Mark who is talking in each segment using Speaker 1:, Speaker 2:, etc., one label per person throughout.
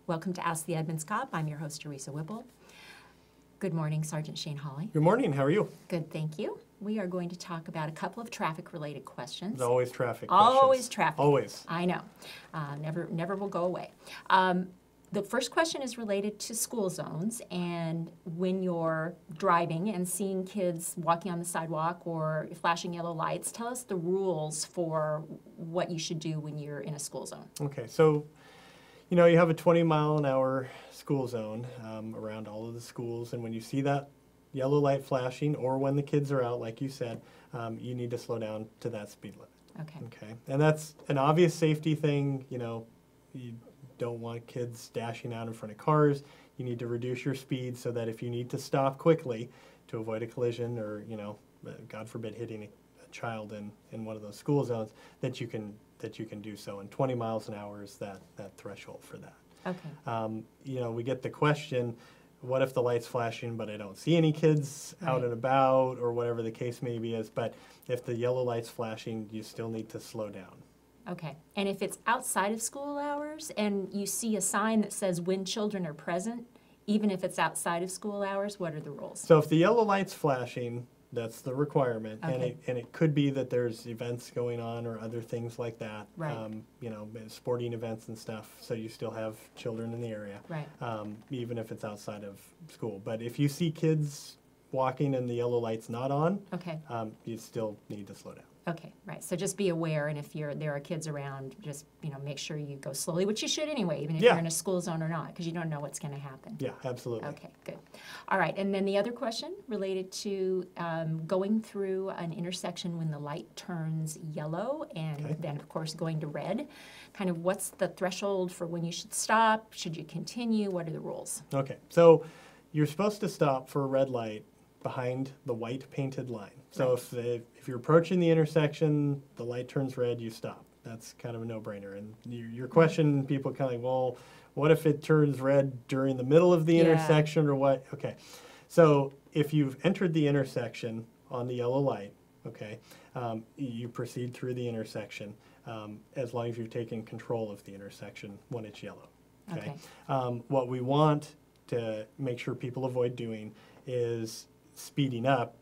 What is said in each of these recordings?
Speaker 1: Welcome to Ask the Edmonds Cop. I'm your host, Teresa Whipple. Good morning, Sergeant Shane Hawley.
Speaker 2: Good morning. How are you?
Speaker 1: Good, thank you. We are going to talk about a couple of traffic-related questions.
Speaker 2: There's always traffic questions.
Speaker 1: Always traffic.
Speaker 2: Always.
Speaker 1: I know. Never will go away. The first question is related to school zones, and when you're driving and seeing kids walking on the sidewalk or flashing yellow lights, tell us the rules for what you should do when you're in a school zone.
Speaker 2: Okay, so you have a 20-mile-an-hour school zone around all of the schools, and when you see that yellow light flashing or when the kids are out, like you said, you need to slow down to that speed limit. Okay, and that's an obvious safety thing. You don't want kids dashing out in front of cars. You need to reduce your speed so that if you need to stop quickly to avoid a collision or, God forbid, hitting a child in one of those school zones, that you can do so. And 20 miles an hour is that threshold for that.
Speaker 1: Okay.
Speaker 2: We get the question, what if the light's flashing but I don't see any kids out and about, or whatever the case maybe is, but if the yellow light's flashing, you still need to slow down.
Speaker 1: Okay. And if it's outside of school hours and you see a sign that says when children are present, even if it's outside of school hours, what are the rules?
Speaker 2: So if the yellow light's flashing, that's the requirement.
Speaker 1: Okay.
Speaker 2: And it could be that there's events going on or other things like that.
Speaker 1: Right.
Speaker 2: Sporting events and stuff, so you still have children in the area.
Speaker 1: Right.
Speaker 2: Even if it's outside of school. But if you see kids walking and the yellow light's not on,
Speaker 1: Okay.
Speaker 2: You still need to slow down.
Speaker 1: Okay, right. So just be aware, and if there are kids around, just make sure you go slowly, which you should anyway, even if you're in a school zone or not, because you don't know what's going to happen.
Speaker 2: Yeah, absolutely.
Speaker 1: Okay, good. All right, and then the other question related to going through an intersection when the light turns yellow, and then of course going to red. Kind of what's the threshold for when you should stop? Should you continue? What are the rules?
Speaker 2: Okay, so you're supposed to stop for a red light behind the white painted line. So if you're approaching the intersection, the light turns red, you stop. That's kind of a no-brainer. And your question, people kind of like, well, what if it turns red during the middle of the intersection or what? Okay, so if you've entered the intersection on the yellow light, you proceed through the intersection as long as you've taken control of the intersection when it's yellow. Okay. What we want to make sure people avoid doing is speeding up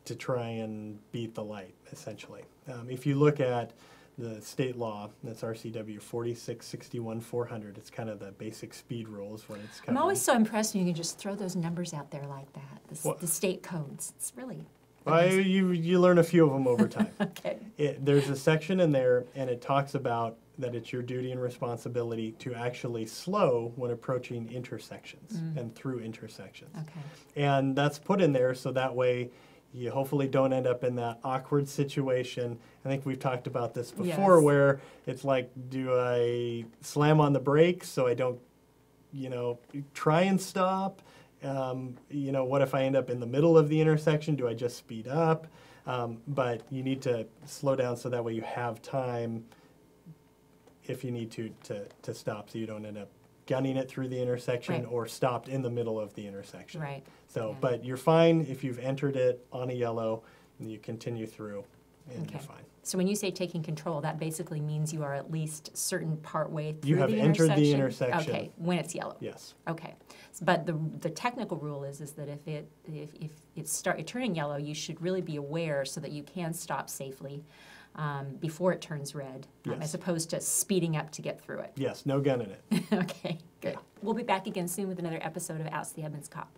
Speaker 2: to try and beat the light, essentially. If you look at the state law, that's RCW 4661-400, it's kind of the basic speed rules when it's covered.
Speaker 1: I'm always so impressed when you can just throw those numbers out there like that, the state codes. It's really
Speaker 2: you learn a few of them over time.
Speaker 1: Okay.
Speaker 2: There's a section in there, and it talks about that it's your duty and responsibility to actually slow when approaching intersections and through intersections.
Speaker 1: Okay.
Speaker 2: And that's put in there so that way you hopefully don't end up in that awkward situation. I think we've talked about this before where it's like, do I slam on the brakes so I don't, try and stop? What if I end up in the middle of the intersection? Do I just speed up? But you need to slow down so that way you have time if you need to stop, so you don't end up gunning it through the intersection or stopped in the middle of the intersection.
Speaker 1: Right.
Speaker 2: So, but you're fine if you've entered it on a yellow and you continue through, and you're fine.
Speaker 1: So when you say taking control, that basically means you are at least certain part way through
Speaker 2: you have
Speaker 1: the
Speaker 2: entered
Speaker 1: intersection.
Speaker 2: the intersection.
Speaker 1: Okay, when it's yellow.
Speaker 2: Yes.
Speaker 1: Okay, but the technical rule is that if it turning yellow, you should really be aware so that you can stop safely before it turns red, as opposed to speeding up to get through it.
Speaker 2: Yes, no gunning it.
Speaker 1: Okay, good. We'll be back again soon with another episode of Ask the Edmonds Cop.